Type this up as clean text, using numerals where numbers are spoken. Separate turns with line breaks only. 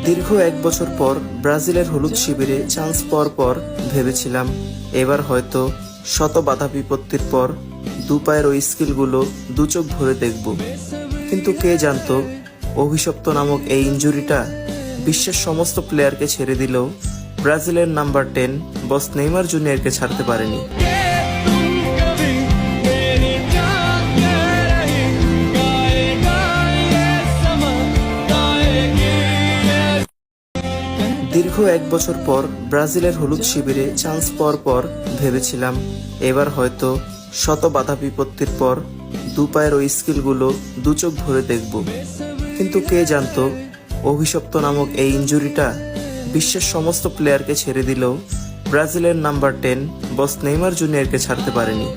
দীর্ঘ 1 বছর পর ব্রাজিলের হলুদ শিবিরে চান্স পাওয়ার পর ভেবেছিলাম এবার হয়তো শত বাধা বিপত্তির পর দুপায়ের ওই স্কিলগুলো দুচোখ ভরে দেখব। কিন্তু কে জানতো অভিশপ্ত নামক এই ইনজুরিটা বিশ্বের সমস্ত প্লেয়ারকে ছেড়ে দিলেও ব্রাজিলের নাম্বার 10 বস নেইমার জুনিয়রকে ছাড়তে পারেনি। দীর্ঘ 1 বছর পর ব্রাজিলের হলুদ শিবিরে চান্স পাওয়ার পর ভেবেছিলাম এবার হয়তো শত বাধা বিপত্তির পর দুপায়ের ওই স্কিলগুলো দুচোখ ভরে দেখব। কিন্তু কে জানতো অভিশপ্ত নামক এই ইনজুরিটা বিশ্বের সমস্ত প্লেয়ারকে ছেড়ে দিলেও ব্রাজিলের নাম্বার 10 বস নেইমার জুনিয়রকে ছাড়তে পারেনি।